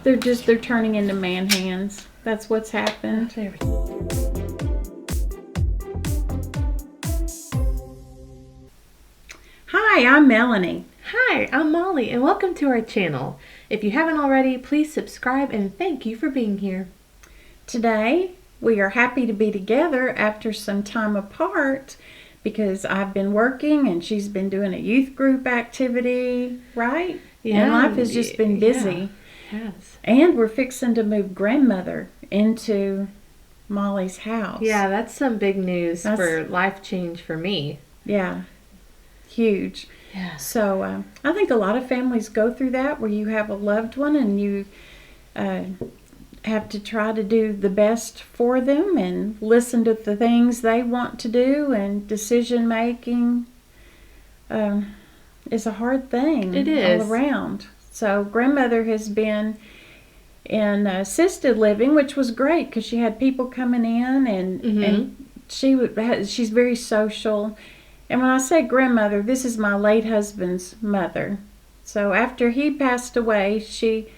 They're turning into man hands. That's what's happened. Hi, I'm Melanie. Hi, I'm Molly, and welcome to our channel. If you haven't already, please subscribe and thank you for being here. Today, we are happy to be together after some time apart because I've been working and she's been doing a youth group activity, right? Yeah. And life has just been busy. Yeah, it has. And we're fixing to move grandmother into Molly's house. Yeah, that's some big news for life change for me. Yeah, huge. Yeah. So I think a lot of families go through that where you have a loved one and you have to try to do the best for them and listen to the things they want to do, and decision making is a hard thing. It is. All around. So grandmother has been in assisted living, which was great because she had people coming in and she's very social. And when I say grandmother, this is my late husband's mother. So after he passed away, she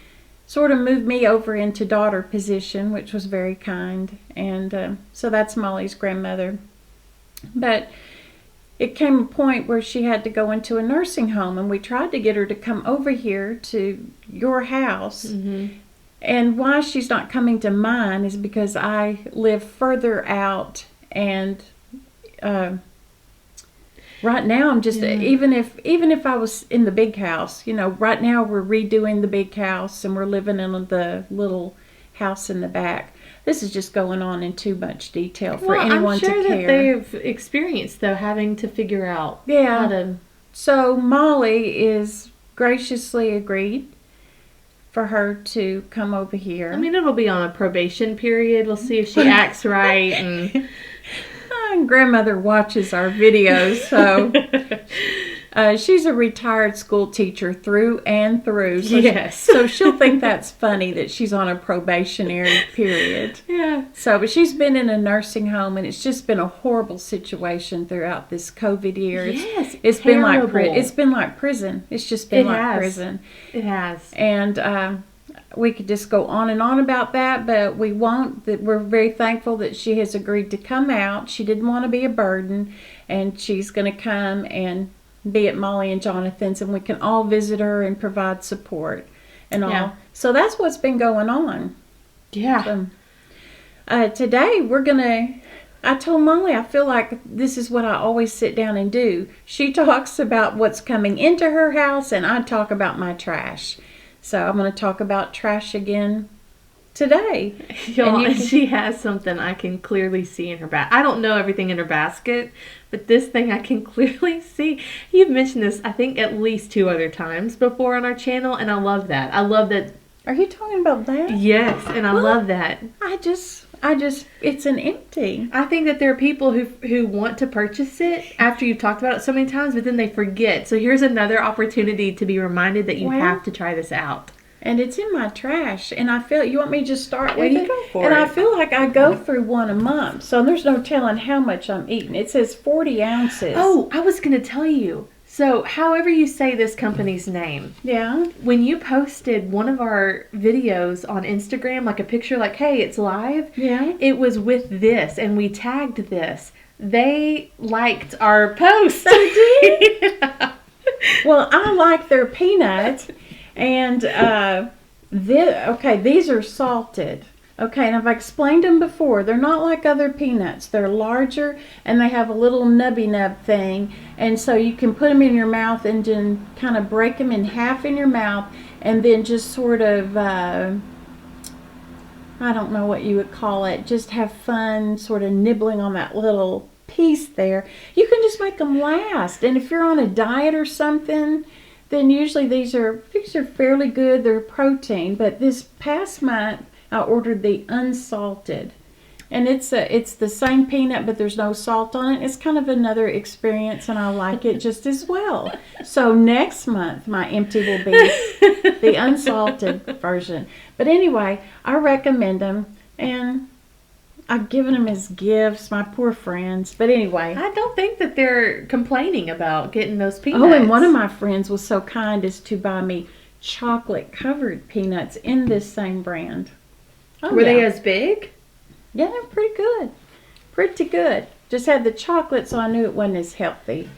sort of moved me over into daughter position, which was very kind. And so that's Molly's grandmother. But it came a point where she had to go into a nursing home, and we tried to get her to come over here to your house. And why she's not coming to mine is because I live further out, and right now I'm just even if I was in the big house, you know, right now we're redoing the big house and we're living in the little house in the back. This is just going on in too much detail for anyone to care. I'm sure that they've experienced though having to figure out how to. So Molly is graciously agreed for her to come over here. I mean, it'll be on a probation period. We'll see if she acts right and. Grandmother watches our videos, so she's a retired school teacher through and through. So so she'll think that's funny that she's on a probationary period. Yeah. So, but she's been in a nursing home, and it's just been a horrible situation throughout this COVID year. It's been like prison. It's just been like prison. It has. And we could just go on and on about that, but we won't. That we're very thankful that she has agreed to come out. She didn't want to be a burden, and she's going to come and be at Molly and Jonathan's, and we can all visit her and provide support and all. So that's what's been going on. Yeah. So, today we're going to... I told Molly I feel like this is what I always sit down and do. She talks about what's coming into her house, and I talk about my trash. So I'm going to talk about trash again today. She has something I can clearly see in her basket. I don't know everything in her basket, but this thing I can clearly see. You've mentioned this, I think, at least 2 other times before on our channel, and I love that. I love that. Are you talking about that? Yes, and I love that. It's an empty. I think that there are people who want to purchase it after you've talked about it so many times, but then they forget. So here's another opportunity to be reminded that you have to try this out. And it's in my trash. And I feel, you want me to just start with it? Go for it. And I feel like I go through one a month. So there's no telling how much I'm eating. It says 40 ounces. Oh, I was going to tell you. So, however you say this company's name. Yeah. When you posted one of our videos on Instagram, like a picture like, hey, it's live. Yeah. It was with this, and we tagged this. They liked our post. They did? Well, I like their peanuts. And, these are salted. Okay, and I've explained them before. They're not like other peanuts. They're larger, and they have a little nubby nub thing. And so you can put them in your mouth and then kind of break them in half in your mouth, and then just sort of, I don't know what you would call it, just have fun sort of nibbling on that little piece there. You can just make them last. And if you're on a diet or something, then usually these are fairly good. They're protein. But this past month, I ordered the unsalted, and it's the same peanut, but there's no salt on it. It's kind of another experience, and I like it just as well. So next month, my empty will be the unsalted version. But anyway, I recommend them, and I've given them as gifts, my poor friends. But anyway, I don't think that they're complaining about getting those peanuts. Oh, and one of my friends was so kind as to buy me chocolate covered peanuts in this same brand. Oh, Were they as big? Yeah, they're pretty good. Pretty good. Just had the chocolate, so I knew it wasn't as healthy.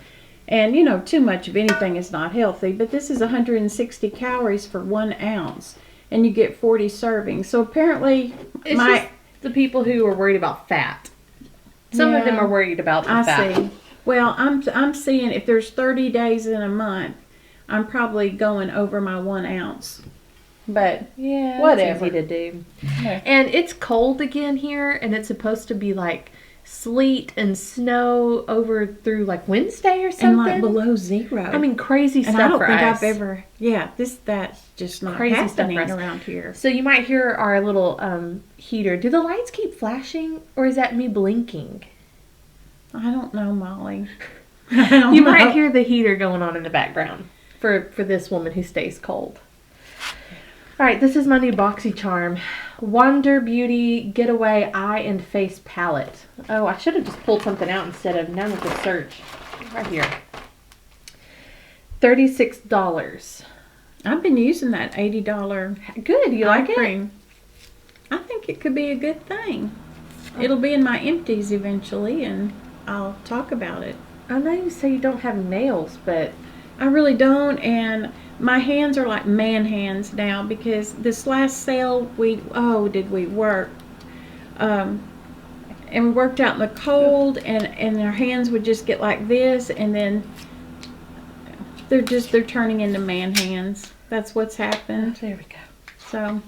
And, you know, too much of anything is not healthy. But this is 160 calories for 1 ounce. And you get 40 servings. So apparently, It's just the people who are worried about fat. Some of them are worried about the fat. I see. Well, I'm seeing if there's 30 days in a month, I'm probably going over my 1 ounce. But yeah, whatever. It's easy to do. Yeah. And it's cold again here, and it's supposed to be like sleet and snow over through like Wednesday or something. And like below zero. I mean, crazy stuff. And I don't for think us. I've ever. Yeah, that's just not Crazy happening stuff for us. around here. So you might hear our little heater. Do the lights keep flashing, or is that me blinking? I don't know, Molly. You might hear the heater going on in the background for this woman who stays cold. All right, this is my new BoxyCharm Wonder Beauty Getaway Eye and Face Palette. Oh, I should have just pulled something out instead of none of the search. Right here. $36. I've been using that $80 Good, you like it? cream. I think it could be a good thing. It'll be in my Empties eventually, and I'll talk about it. I know you say you don't have nails, but I really don't, and my hands are like man hands now because this last sale did we work? And we worked out in the cold, and our hands would just get like this, and then they're turning into man hands. That's what's happened. there we go. So,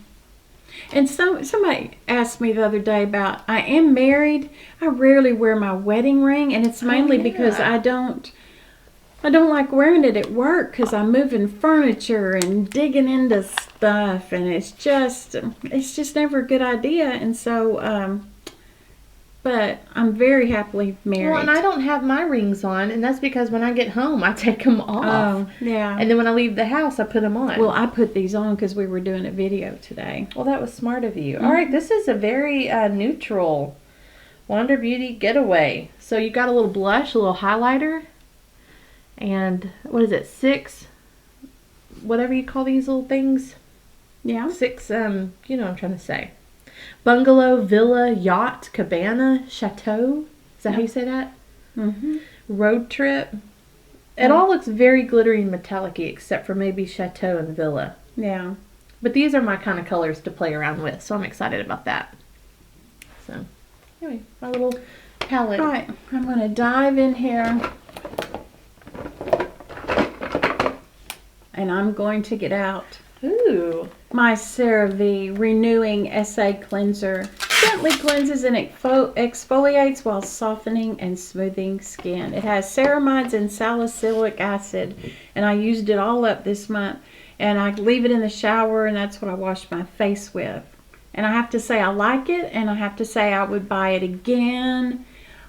and somebody asked me the other day about, I am married. I rarely wear my wedding ring, and it's mainly because I don't like wearing it at work because I'm moving furniture and digging into stuff, and it's just never a good idea. And so, but I'm very happily married. Well, and I don't have my rings on, and that's because when I get home, I take them off. Oh, yeah. And then when I leave the house, I put them on. Well, I put these on because we were doing a video today. Well, that was smart of you. All right, this is a very neutral Wonder Beauty Getaway. So you got a little blush, a little highlighter, and what is it, 6, whatever you call these little things? Yeah. 6, you know what I'm trying to say. Bungalow, villa, yacht, cabana, chateau. Is that how you say that? Mm-hmm. Road trip. It all looks very glittery and metallic-y except for maybe chateau and villa. Yeah. But these are my kind of colors to play around with, so I'm excited about that. So, anyway, my little palette. All right, I'm going to dive in here. And I'm going to get out Ooh. my CeraVe Renewing SA Cleanser. Gently cleanses and exfoliates while softening and smoothing skin. It has ceramides and salicylic acid, and I used it all up this month. And I leave it in the shower, and that's what I wash my face with. And I have to say I like it, and I have to say I would buy it again.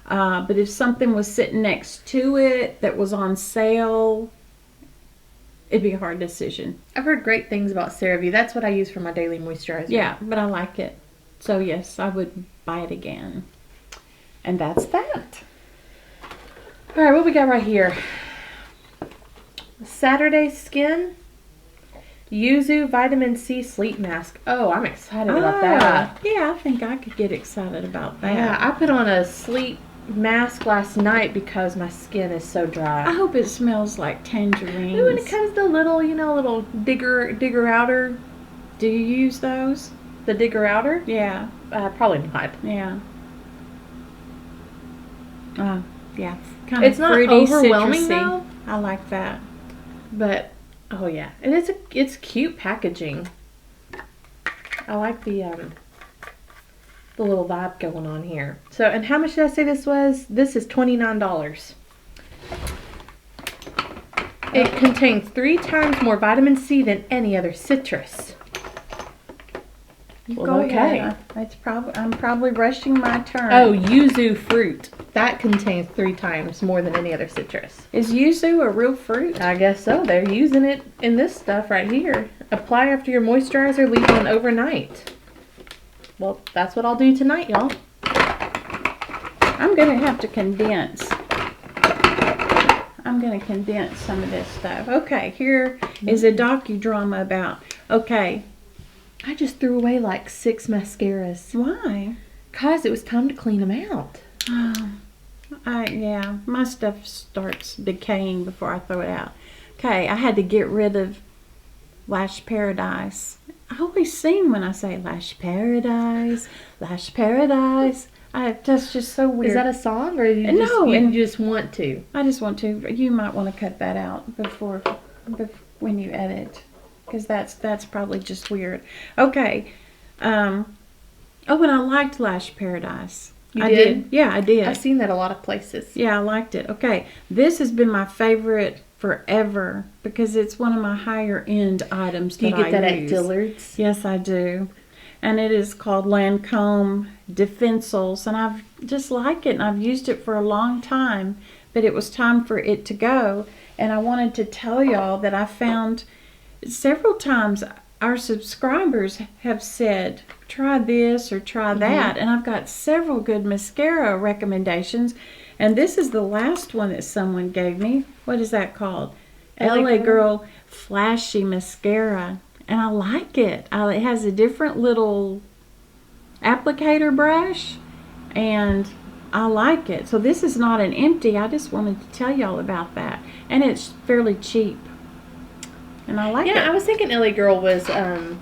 But if something was sitting next to it that was on sale, it'd be a hard decision. I've heard great things about CeraVe. That's what I use for my daily moisturizer. Yeah, but I like it. So yes, I would buy it again. And that's that. All right, what we got right here? Saturday Skin Yuzu Vitamin C Sleep Mask. Oh, I'm excited about that. Yeah, I think I could get excited about that. Yeah, I put on a sleep mask last night because my skin is so dry. I hope it smells like tangerines. Ooh, and it comes to little, little digger outer. Do you use those? The digger outer? Yeah. Probably not. Yeah. Yeah. Kind of It's not fruity, overwhelming citrusy. though. I like that. But oh yeah, and it's cute packaging. I like the little vibe going on here. So, and how much did I say this was? This is $29. It contains 3 times more vitamin C than any other citrus. Go Well, okay. ahead. I'm probably rushing my turn. Oh, yuzu fruit. That contains 3 times more than any other citrus. Is yuzu a real fruit? I guess so. They're using it in this stuff right here. Apply after your moisturizer, leave on overnight. Well, that's what I'll do tonight, y'all. I'm going to have to condense. I'm going to condense some of this stuff. Okay, here is a docudrama about, okay. I just threw away like 6 mascaras. Why? Because it was time to clean them out. Oh, yeah, my stuff starts decaying before I throw it out. Okay, I had to get rid of Lash Paradise. I always sing when I say Lash Paradise, Lash Paradise. That's just so weird. Is that a song, or you just want to? I just want to. You might want to cut that out before when you edit, because that's probably just weird. Okay. Oh, and I liked Lash Paradise. You did? Yeah, I did. I've seen that a lot of places. Yeah, I liked it. Okay, this has been my favorite forever because it's one of my higher end items. Do you get that at Dillard's? Yes, I do. And it is called Lancome Defensals, and I've just like it, and I've used it for a long time, but it was time for it to go. And I wanted to tell y'all that I found several times our subscribers have said, try this or try that, and I've got several good mascara recommendations, and this is the last one that someone gave me. What is that called? LA Girl Flashy Mascara. And I like it. It has a different little applicator brush, and I like it. So this is not an empty. I just wanted to tell y'all about that. And it's fairly cheap. And I like it. Yeah, I was thinking LA Girl was on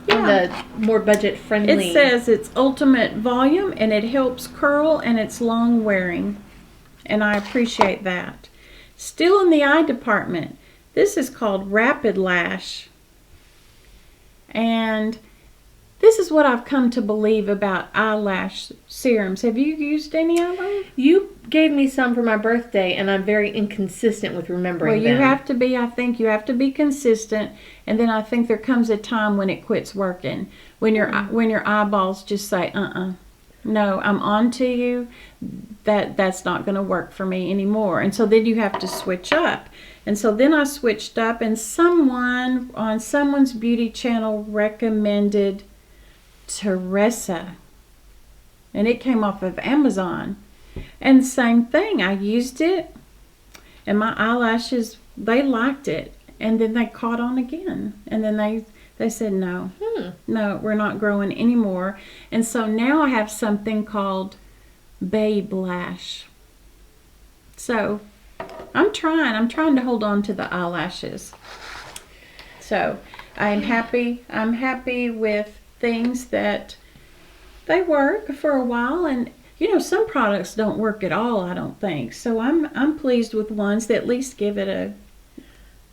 the more budget friendly. It says it's ultimate volume, and it helps curl, and it's long wearing. And I appreciate that. Still in the eye department. This is called Rapid Lash. And this is what I've come to believe about eyelash serums. Have you used any of them? You gave me some for my birthday, and I'm very inconsistent with remembering them. Well, you have to be, I think you have to be consistent, and then I think there comes a time when it quits working. When your eyeballs just say, no, I'm on to you. That's not going to work for me anymore. And so then you have to switch up. And so then I switched up, and someone on someone's beauty channel recommended Teresa. And it came off of Amazon. And same thing, I used it, and my eyelashes, they liked it. And then they caught on again. And then they said, no, we're not growing anymore. And so now I have something called Babe Lash. So I'm trying to hold on to the eyelashes. So I'm happy with things that they work for a while, and you know, some products don't work at all, I don't think. So I'm pleased with ones that at least give it a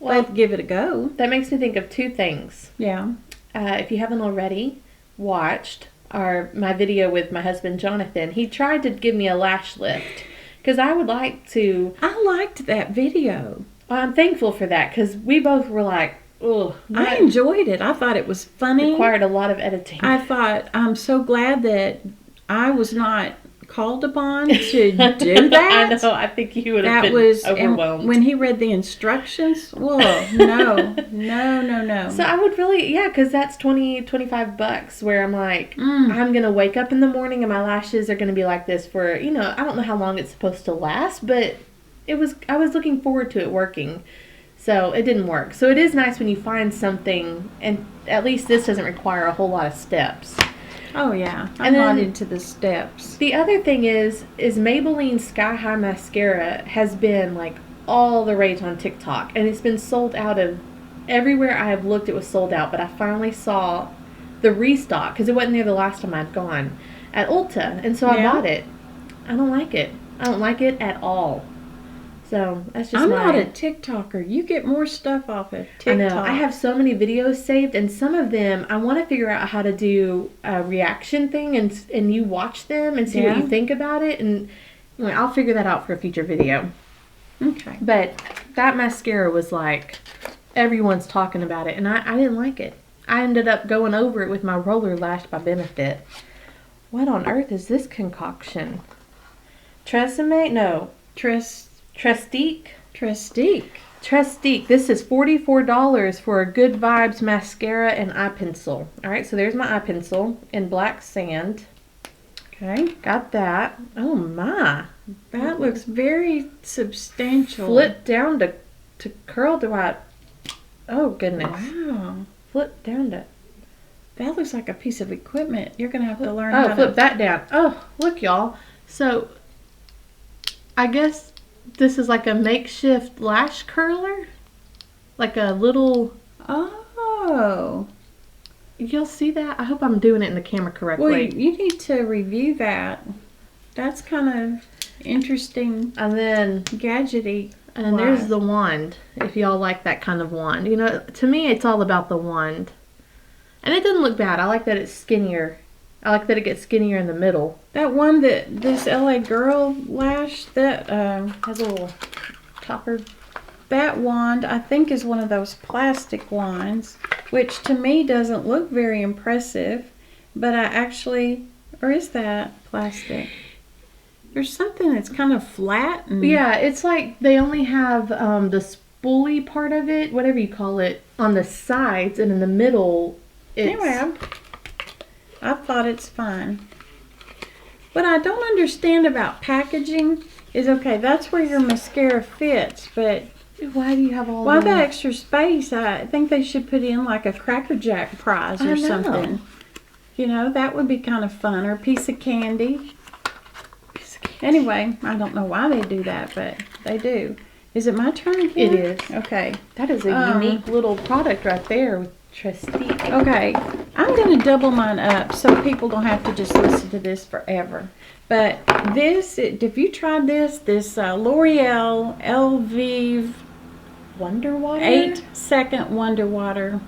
go. That makes me think of 2 things. Yeah. If you haven't already watched my video with my husband Jonathan, he tried to give me a lash lift. Because I would like to... I liked that video. Well, I'm thankful for that, because we both were like, ugh. I enjoyed it. I thought it was funny. Required a lot of editing. I thought, I'm so glad that I was not called upon to do that. I know. I think you would have been overwhelmed. When he read the instructions, whoa, no. So I would really, because that's $25 where I'm like, I'm going to wake up in the morning and my lashes are going to be like this for, I don't know how long it's supposed to last, but I was looking forward to it working. So it didn't work. So it is nice when you find something, and at least this doesn't require a whole lot of steps. Oh yeah, I'm not into the steps. The other thing is Maybelline Sky High Mascara has been like all the rage on TikTok, and it's been sold out of everywhere I have looked. It was sold out, but I finally saw the restock because it wasn't there the last time I'd gone at Ulta, and so I bought it. I don't like it. I don't like it at all. So that's just I'm not a TikToker. You get more stuff off of TikTok. I know. I have so many videos saved, and some of them I want to figure out how to do a reaction thing, and you watch them and see what you think about it, and I'll figure that out for a future video. Okay. But that mascara was like, everyone's talking about it, and I didn't like it. I ended up going over it with my Roller Lash by Benefit. What on earth is this concoction? Tresemme? No. Trestique. This is $44 for a Good Vibes mascara and eye pencil. Alright, so there's my eye pencil in black sand. Okay, got that. Oh my. That looks very substantial. Flip down to curl to what? Oh, goodness. Wow. Flip down to... That looks like a piece of equipment. You're going to have to learn how to... flip that down. Oh, look, y'all. So, I guess this is like a makeshift lash curler? Like a little... Oh. You'll see that? I hope I'm doing it in the camera correctly. Well, you need to review that. That's kind of interesting. And then... Gadgety. And there's the wand, if y'all like that kind of wand. You know, to me, it's all about the wand. And it doesn't look bad. I like that it's skinnier. I like that it gets skinnier in the middle. That one that this LA Girl lash that Has a little topper. that wand I think is one of those plastic wands, which to me doesn't look very impressive, but I actually, or is that plastic? There's something that's kind of flat. And Yeah, it's like they only have the spoolie part of it, whatever you call it, on the sides, and in the middle, it's... Anyway, I thought it's fine. What I don't understand about packaging is, okay, that's where your mascara fits, but Why do you have all why the... the extra space? I think they should put in like a Cracker Jack prize or something. You know, that would be kind of fun, or a piece of candy. Anyway, I don't know why they do that, but they do. Is it my turn again? It is. Okay. That is a unique little product right there with Trestique. Okay. I'm going to double mine up so people don't have to just listen to this forever. But this, if you tried this L'Oreal Elvive Wonder Water? 8-second Wonder Water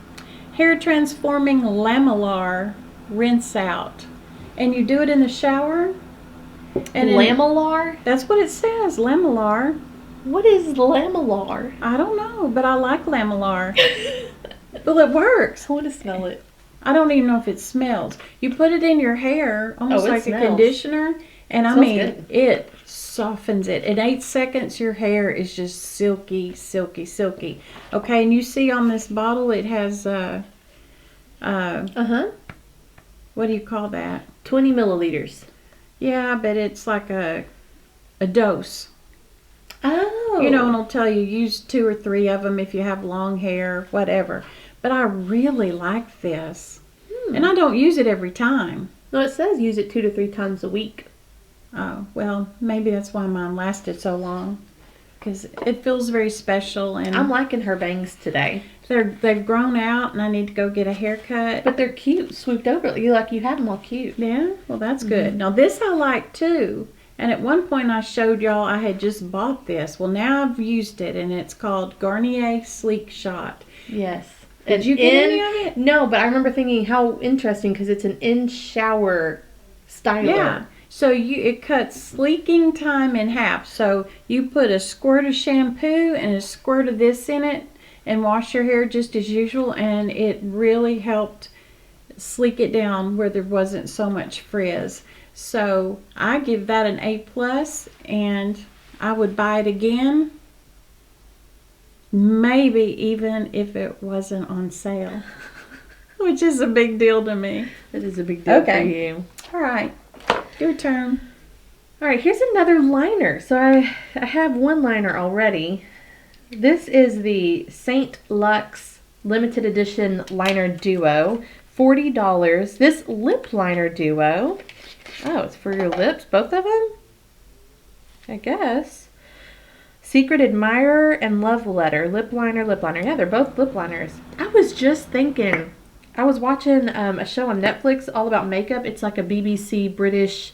Hair Transforming Lamellar Rinse Out. And you do it in the shower. And Lamellar? That's what it says, Lamellar. What is lamellar? I don't know, but I like Lamellar. Well, it works. I want to smell it. I don't even know if it smells. You put it in your hair, almost Oh, it like smells. a conditioner, and I Smells mean, good. it softens it. In 8 seconds, your hair is just silky, silky, silky. Okay, and you see on this bottle, it has, Uh-huh. what do you call that? 20 milliliters. Yeah, but it's like a dose. Oh. You know, and it'll tell you use 2 or 3 of them if you have long hair, whatever. But I really like this. And I don't use it every time. No, it says use it 2 to 3 times a week. Oh, well, maybe that's why mine lasted so long. Because it feels very special. And I'm liking her bangs today. they've grown out and I need to go get a haircut. But they're cute, swooped over. You have them all cute. Yeah, well, that's good. Now, this I like too. And at one point I showed y'all I had just bought this. Well, now I've used it, and it's called Garnier Sleek Shot. Yes. Did you get any of it? No, but I remember thinking how interesting because it's an in-shower styler. Yeah. So it cuts sleeking time in half. So you put a squirt of shampoo and a squirt of this in it and wash your hair just as usual, and it really helped sleek it down where there wasn't so much frizz. So I give that an A+, and I would buy it again, maybe even if it wasn't on sale, which is a big deal to me. That is a big deal for you. All right, your turn. All right, here's another liner. So I have one liner already. This is the Saint Luxe limited edition liner duo, $40. This lip liner duo, oh, it's for your lips, both of them? I guess. Secret Admirer and Love Letter, lip liner, lip liner. Yeah, they're both lip liners. I was just thinking, I was watching a show on Netflix all about makeup. It's like a BBC British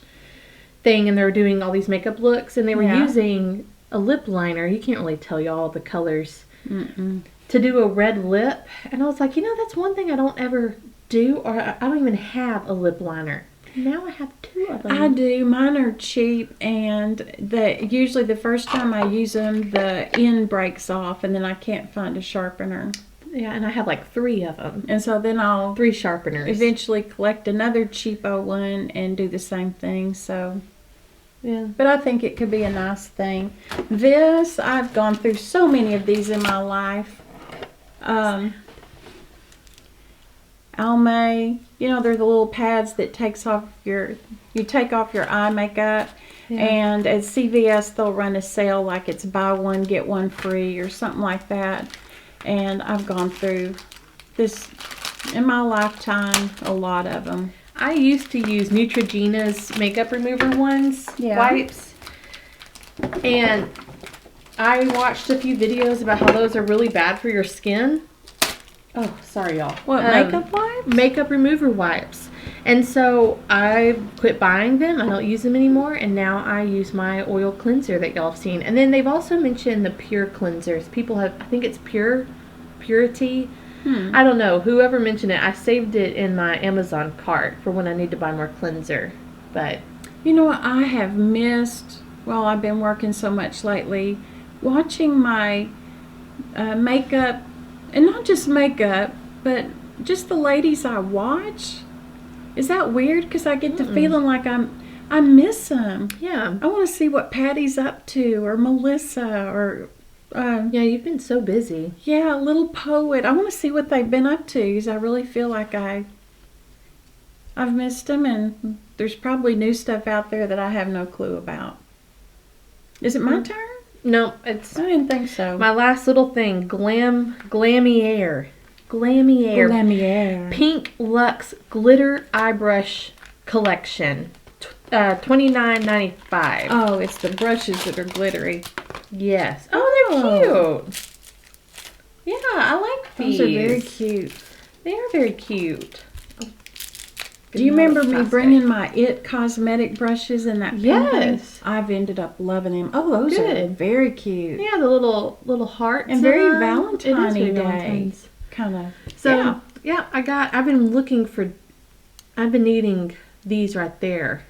thing, and they were doing all these makeup looks, and they were using a lip liner. You can't really tell y'all the colors. To do a red lip. And I was like, you know, that's one thing I don't ever do, or I don't even have a lip liner. Now I have 2 of them. I do. Mine are cheap, and usually the first time I use them, the end breaks off, and then I can't find a sharpener. Yeah, and I have like 3 of them. And so then I'll 3 sharpeners. eventually collect another cheapo one and do the same thing. So, Yeah. but I think it could be a nice thing. This, I've gone through so many of these in my life. Almay. You know, they're the little pads that you take off your eye makeup. Yeah. And at CVS, they'll run a sale like it's buy one, get one free or something like that. And I've gone through this in my lifetime, a lot of them. I used to use Neutrogena's makeup remover wipes. And I watched a few videos about how those are really bad for your skin. Oh, sorry, y'all. What, makeup wipes? Makeup remover wipes. And so I quit buying them. I don't use them anymore. And now I use my oil cleanser that y'all have seen. And then they've also mentioned the pure cleansers. People have, I think it's Purity. I don't know. Whoever mentioned it, I saved it in my Amazon cart for when I need to buy more cleanser. But you know what I have missed while I've been working so much lately? Watching my makeup, and not just makeup, but just the ladies I watch. Is that weird? Because I get to feeling like I miss them. Yeah. I want to see what Patty's up to, or Melissa, or yeah, you've been so busy. Yeah, Little Poet. I want to see what they've been up to, because I really feel like I've missed them, and there's probably new stuff out there that I have no clue about. Is it my turn? No, it's. I didn't think so. My last little thing, Garnier. Pink Luxe Glitter Eye Brush Collection. $29.95. Oh, it's the brushes that are glittery. Yes. Oh, they're cute. Yeah, I like these. Those are very cute. They are very cute. Do you remember me bringing my It Cosmetic brushes in that pink Yes. thing? I've ended up loving them. Oh, those are very cute. Yeah, the little hearts. And very Valentine-y Day. Valentine's. Kind of. So, yeah, I've been needing these right there.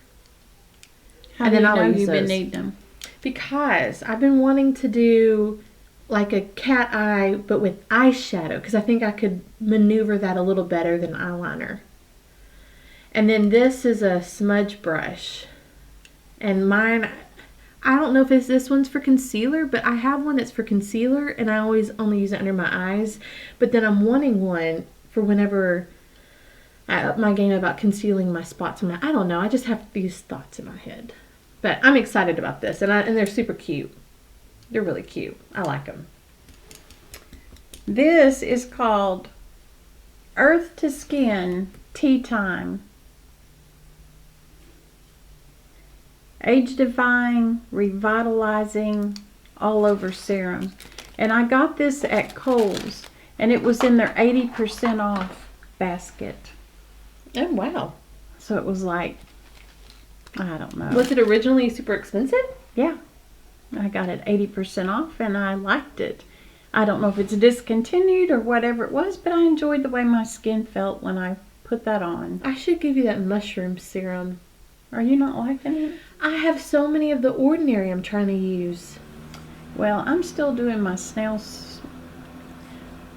How do you know you've been needing them? Because I've been wanting to do like a cat eye, but with eyeshadow, because I think I could maneuver that a little better than eyeliner. And then this is a smudge brush. And mine, I don't know if this one's for concealer, but I have one that's for concealer, and I always only use it under my eyes. But then I'm wanting one for whenever I up my game about concealing my spots. I don't know, I just have these thoughts in my head. But I'm excited about this, and they're super cute. They're really cute. I like them. This is called Earth to Skin Tea Time. Age-defying, revitalizing, all-over serum. And I got this at Kohl's, and it was in their 80% off basket. Oh, wow. So it was like, I don't know. Was it originally super expensive? Yeah. I got it 80% off, and I liked it. I don't know if it's discontinued or whatever it was, but I enjoyed the way my skin felt when I put that on. I should give you that mushroom serum. Are you not liking it? I have so many of the Ordinary I'm trying to use. Well, I'm still doing my snail's.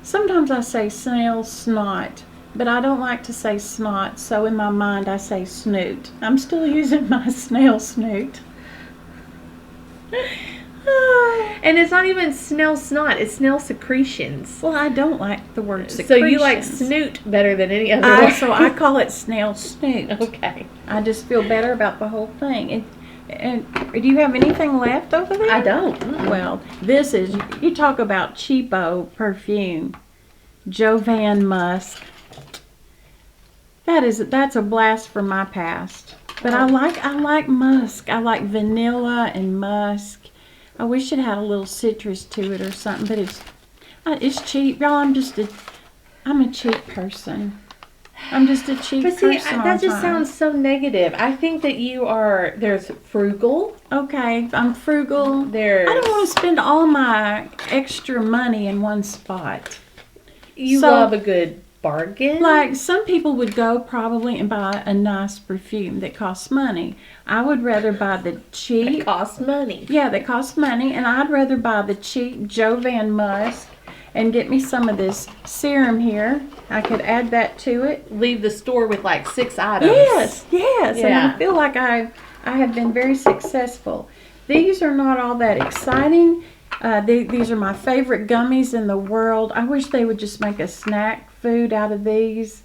Sometimes I say snail snot, but I don't like to say snot, so in my mind I say snoot. I'm still using my snail snoot. And it's not even snail snot, it's snail secretions. Well, I don't like the word secretions. So you like snoot better than any other word. So I call it snail snoot. Okay. I just feel better about the whole thing. And do you have anything left over there? I don't. Well, this is, you talk about cheapo perfume. Jovan Musk. That's a blast from my past. But I like musk. I like vanilla and musk. I wish it had a little citrus to it or something, but it's cheap, y'all. I'm a cheap person. I'm just a cheap person. But see, that just sounds so negative. I think that there's frugal. Okay, I'm frugal. I don't want to spend all my extra money in one spot. You love a good bargain? Like, some people would go probably and buy a nice perfume that costs money. I would rather buy the cheap. That costs money. Yeah, that costs money, and I'd rather buy the cheap Jovan Musk and get me some of this serum here. I could add that to it. Leave the store with like 6 items. Yes. Yeah. And I feel like I have been very successful. These are not all that exciting. These are my favorite gummies in the world. I wish they would just make a snack food out of these.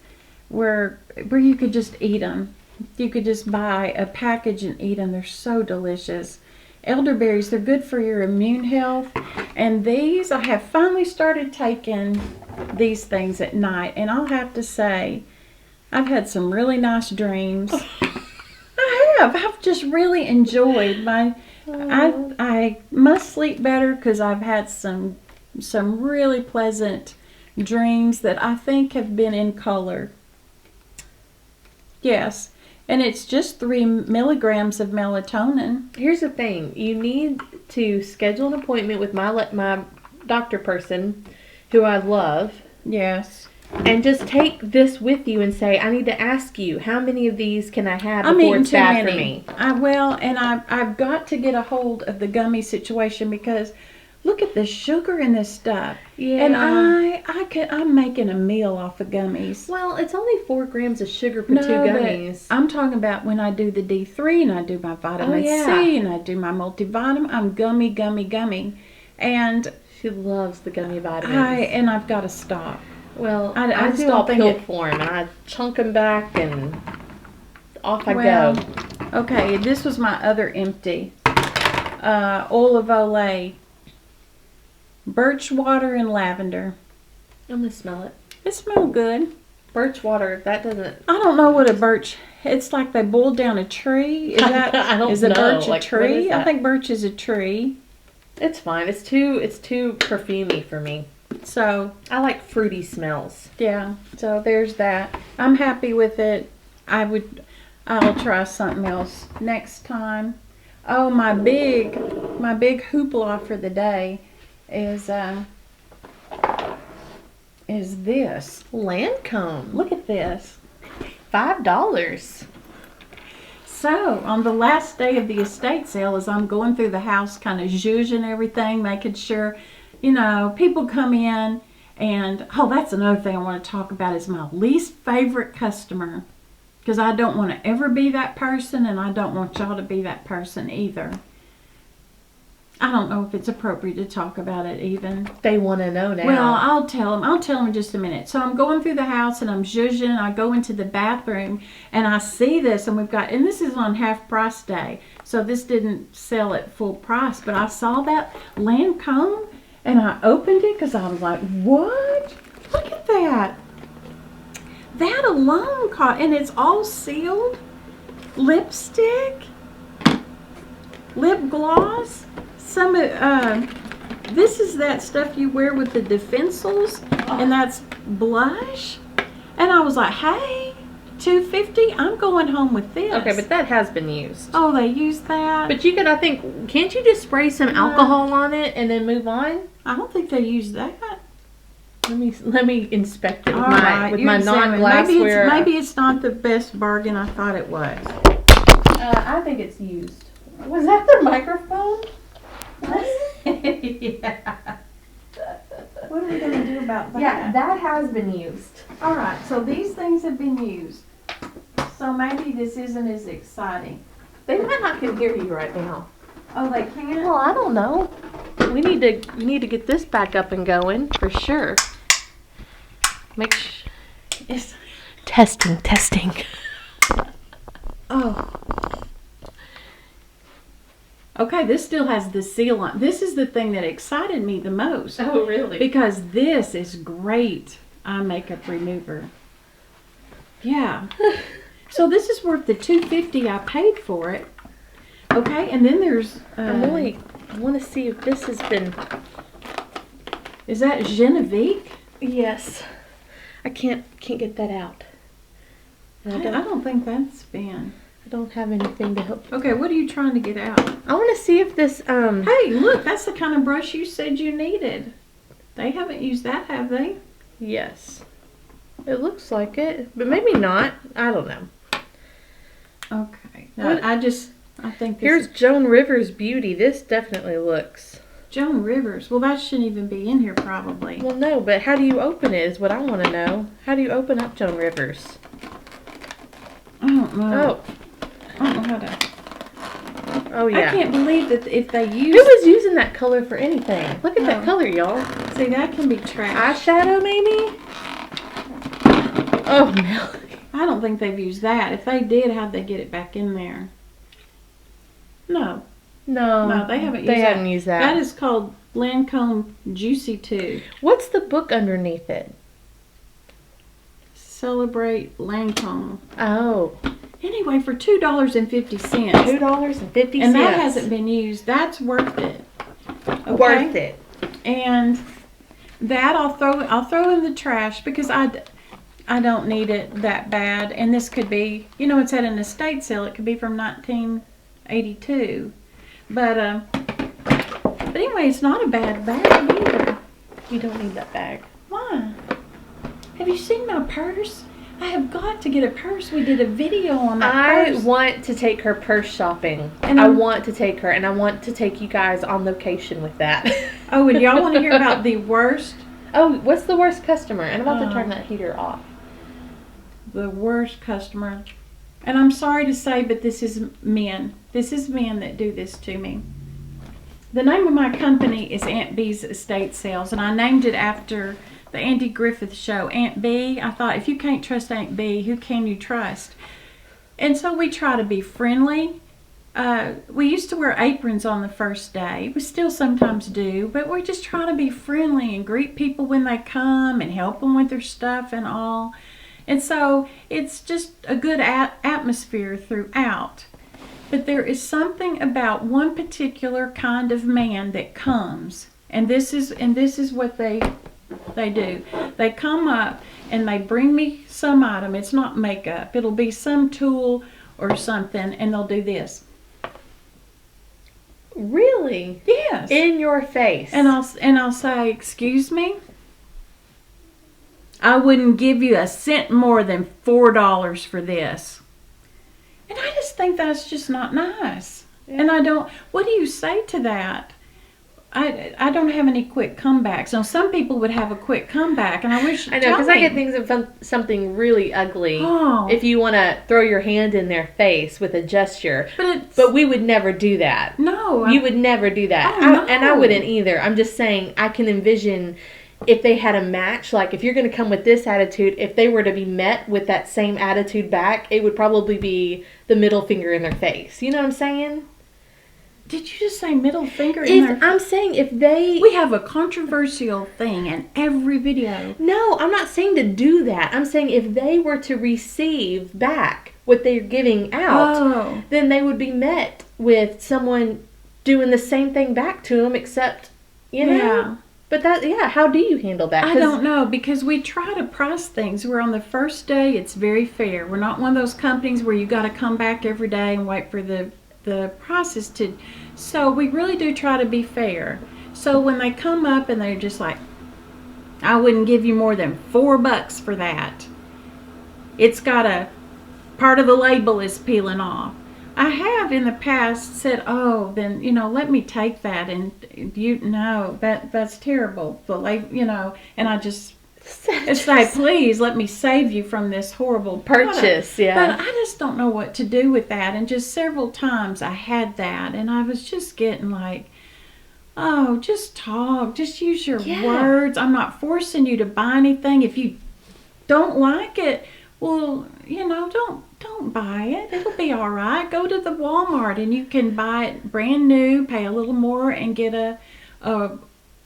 where you could just eat them. You could just buy a package and eat them. They're so delicious. Elderberries, they're good for your immune health. And these, I have finally started taking these things at night. And I'll have to say, I've had some really nice dreams. I've just really enjoyed my... I must sleep better because I've had some really pleasant dreams that I think have been in color. Yes. And it's just 3 milligrams of melatonin. Here's the thing. You need to schedule an appointment with my doctor person, who I love. Yes. And just take this with you and say, I need to ask you, how many of these can I have before it's bad for me? I've got to get a hold of the gummy situation because look at the sugar in this stuff. Yeah. And I'm making a meal off of gummies. Well, it's only 4 grams of sugar for 2 gummies. I'm talking about when I do the D3 and I do my vitamin C and I do my multivitamin. I'm gummy. And she loves the gummy vitamins. And I've got to stop. Well, I do all pill form, and I chunk them back, and off I go. Okay, this was my other empty. Oil of Olay. Birch water and lavender. I'm going to smell it. It smells good. Birch water, that doesn't... I don't know what a birch... It's like they boiled down a tree. Is that... I don't know. Is a birch a like, tree? I think birch is a tree. It's fine. It's too perfumey for me. So I like fruity smells. Yeah. So there's that. I'm happy with it. I'll try something else next time. Oh, my big hoopla for the day is this Lancome. Look at this. $5. So, on the last day of the estate sale, as I'm going through the house, kind of zhuzhing everything, making sure, people come in, and, that's another thing I want to talk about is my least favorite customer, because I don't want to ever be that person, and I don't want y'all to be that person either. I don't know if it's appropriate to talk about it even. They want to know now. Well, I'll tell them in just a minute. So I'm going through the house and I'm zhuzhing. I go into the bathroom and I see this, and and this is on half price day. So this didn't sell at full price, but I saw that Lancome and I opened it because I was like, what? Look at that. That alone and it's all sealed. Lipstick, lip gloss. This is that stuff you wear with the defensals, and that's blush. And I was like, hey, $2.50, I'm going home with this. Okay, but that has been used. Oh, they use that? But you could, I think, can't you just spray some alcohol on it and then move on? I don't think they use that. Let me inspect it with with my non-glassware. Maybe it's not the best bargain I thought it was. I think it's used. Was that the microphone? Yeah. What are we going to do about that? Yeah, that has been used. All right, so these things have been used. So maybe this isn't as exciting. They might not can hear you right now. Oh, they can't? Well, I don't know. We need to get this back up and going for sure. Make sure. It's testing. Oh. Okay, this still has the seal on. This is the thing that excited me the most. Oh, really? Because this is great eye makeup remover. Yeah. So this is worth the $2.50 I paid for it. Okay, and then there's... I want to see if this has been... Is that Genevieve? Yes. I can't get that out. I don't think that's been... I don't have anything to help. Okay, what are you trying to get out? I want to see if this, Hey, look, that's the kind of brush you said you needed. They haven't used that, have they? Yes. It looks like it, but maybe not. I don't know. Okay. No, I think this Here's Joan Rivers Beauty. This definitely looks. Joan Rivers. Well, that shouldn't even be in here probably. Well, no, but how do you open it is what I want to know. How do you open up Joan Rivers? I don't know. Oh. I don't know how to. Oh, yeah. I can't believe that if they use... Who was using that color for anything? Look at that color, y'all. See, that can be trash. Eyeshadow, maybe? Oh, no. I don't think they've used that. If they did, how'd they get it back in there? No, they haven't used that. They haven't used that. That is called Lancome Juicy 2. What's the book underneath it? Celebrate Lancome. Oh. Anyway, for $2.50. $2.50. And that hasn't been used. That's worth it. Okay? Worth it. And that I'll throw in the trash because I don't need it that bad. And this could be, it's at an estate sale. It could be from 1982. But anyway, it's not a bad bag either. You don't need that bag. Why? Have you seen my purse? I have got to get a purse. We did a video on that purse. I want to take her purse shopping. And I want to take her, and I want to take you guys on location with that. Oh, and y'all want to hear about the worst? Oh, what's the worst customer? And I'm about to turn that heater off. The worst customer. And I'm sorry to say, but this is men. This is men that do this to me. The name of my company is Aunt B's Estate Sales, and I named it after the Andy Griffith show, Aunt B. I thought, if you can't trust Aunt B, who can you trust? And so we try to be friendly. We used to wear aprons on the first day. We still sometimes do, but we just try to be friendly and greet people when they come and help them with their stuff and all. And so it's just a good atmosphere throughout. But there is something about one particular kind of man that comes, and this is what they do. They come up and they bring me some item. It's not makeup. It'll be some tool or something, and they'll do this. Really? Yes. In your face. And I'll say, "Excuse me? I wouldn't give you a cent more than $4 for this." And I just think that's just not nice. Yeah. And what do you say to that? I don't have any quick comebacks. Now, some people would have a quick comeback, and I wish. I know, because I get things of something really ugly. Oh. If you want to throw your hand in their face with a gesture, but we would never do that. No, you would never do that. Oh, no. And I wouldn't either. I'm just saying, I can envision if they had a match. Like, if you're going to come with this attitude, if they were to be met with that same attitude back, it would probably be the middle finger in their face. You know what I'm saying? Did you just say middle finger in their face? I'm saying if they... We have a controversial thing in every video. No, I'm not saying to do that. I'm saying if they were to receive back what they're giving out, then they would be met with someone doing the same thing back to them, except, Yeah. But how do you handle that? I don't know, because we try to price things. We're on the first day, it's very fair. We're not one of those companies where you got to come back every day and wait for the prices to... So we really do try to be fair. So when they come up and they're just like, "I wouldn't give you more than $4 for that. It's got a... part of the label is peeling off." I have in the past said, "Oh, then, let me take that," and that's terrible. The label, and I just say, "Please let me save you from this horrible purchase." Product. Yeah. But I just don't know what to do with that. And just several times I had that, and I was just getting like, "Oh, just talk. Just use your words. I'm not forcing you to buy anything. If you don't like it, well, don't buy it. It'll be all right. Go to the Walmart and you can buy it brand new, pay a little more, and get a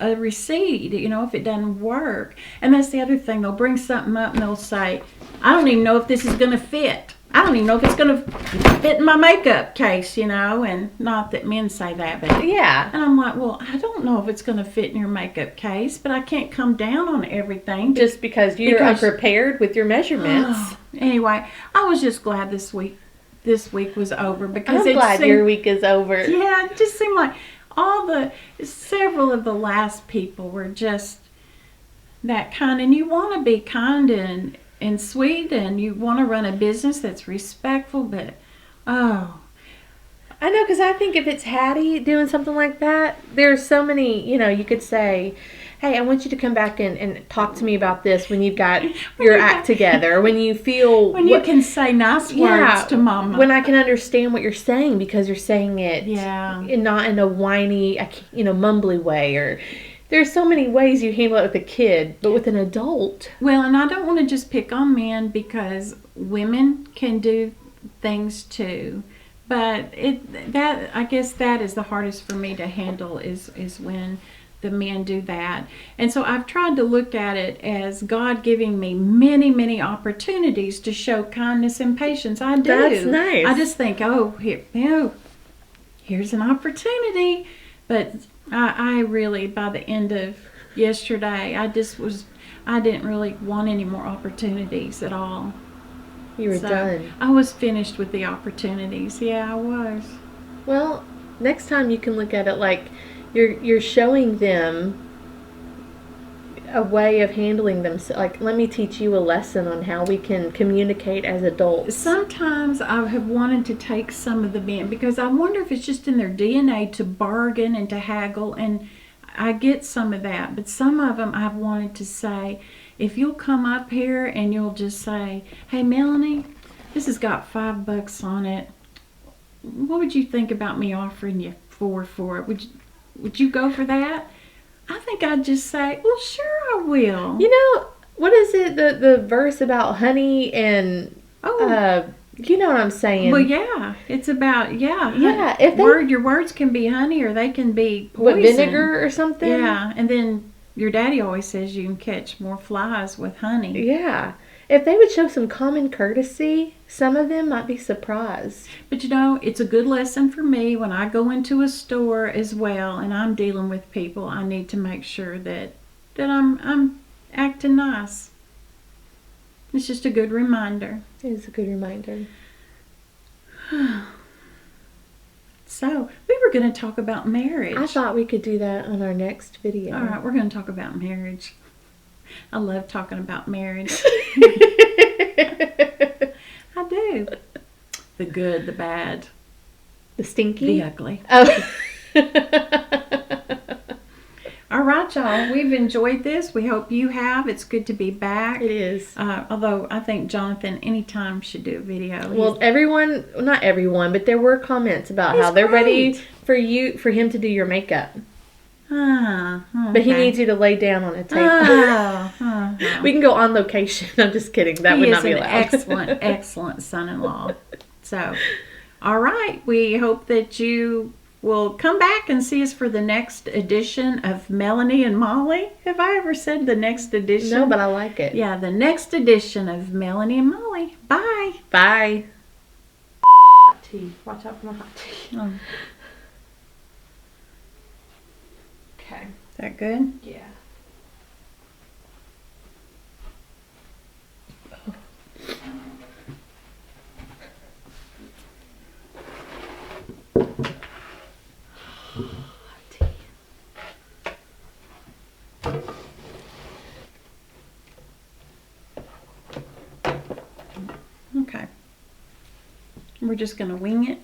receipt, if it doesn't work." And that's the other thing. They'll bring something up and they'll say, "I don't even know if this is going to fit. I don't even know if it's going to fit in my makeup case," and not that men say that, but yeah. And I'm like, well, I don't know if it's going to fit in your makeup case, but I can't come down on everything. Just because you're unprepared with your measurements. Anyway, I was just glad this week was over, because I'm glad your week is over. Yeah, it just seemed like several of the last people were just that kind, and you want to be kind and sweet, and you want to run a business that's respectful, but I know, because I think if it's Hattie doing something like that, there's so many, you could say, "Hey, I want you to come back and talk to me about this when you've got your act together," or when you feel... When you can say nice words to Mama. When I can understand what you're saying, because you're saying it not in a whiny, mumbly way, or There's so many ways you handle it with a kid, but with an adult. Well, and I don't want to just pick on men because women can do things too. But I guess that is the hardest for me to handle is when the men do that. And so I've tried to look at it as God giving me many, many opportunities to show kindness and patience. I do. That's nice. I just think, here's an opportunity. But I really, by the end of yesterday, I didn't really want any more opportunities at all. You were done. I was finished with the opportunities. Yeah, I was. Well, next time you can look at it like you're showing them a way of handling them. Like, let me teach you a lesson on how we can communicate as adults. Sometimes I have wanted to take some of the men because I wonder if it's just in their DNA to bargain and to haggle, and I get some of that. But some of them I've wanted to say, if you'll come up here and you'll just say, hey, Melanie, this has got $5 on it. What would you think about me offering you $4 for it? Would you go for that? I think I'd just say, well, sure I will. You know, what is it, the verse about honey and, you know what I'm saying? Well, yeah, it's about, Yeah, your words can be honey or they can be poison. What, vinegar or something? Yeah, and then your daddy always says you can catch more flies with honey. Yeah. If they would show some common courtesy, some of them might be surprised. But you know, it's a good lesson for me when I go into a store as well and I'm dealing with people. I need to make sure that I'm acting nice. It's just a good reminder. It is a good reminder. So, we were going to talk about marriage. I thought we could do that on our next video. All right, we're going to talk about marriage. I love talking about marriage. I do. The good, the bad. The stinky? The ugly. Oh. All right, y'all. We've enjoyed this. We hope you have. It's good to be back. It is. Although I think Jonathan anytime should do a video. Well, not everyone, but there were comments about how they're ready for him to do your makeup. Okay. But he needs you to lay down on a table. We can go on location. I'm just kidding. That would not be allowed. Excellent son-in-law. So, all right. We hope that you will come back and see us for the next edition of Melony and Molly. Have I ever said the next edition? No, but I like it. Yeah, the next edition of Melony and Molly. Bye. Bye. Tea. Watch out for my hot tea. Oh. Okay. Is that good? Yeah. Okay. We're just going to wing it.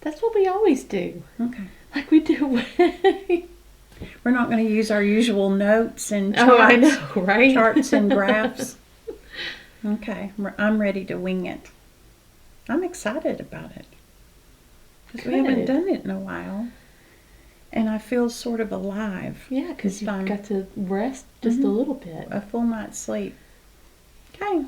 That's what we always do. Okay. Like we do. We're not going to use our usual notes and charts. Oh, I know, right? Charts and graphs. Okay. I'm ready to wing it. I'm excited about it. Because we haven't done it in a while. And I feel sort of alive. Yeah, because you've got to rest just a little bit. A full night's sleep. Okay.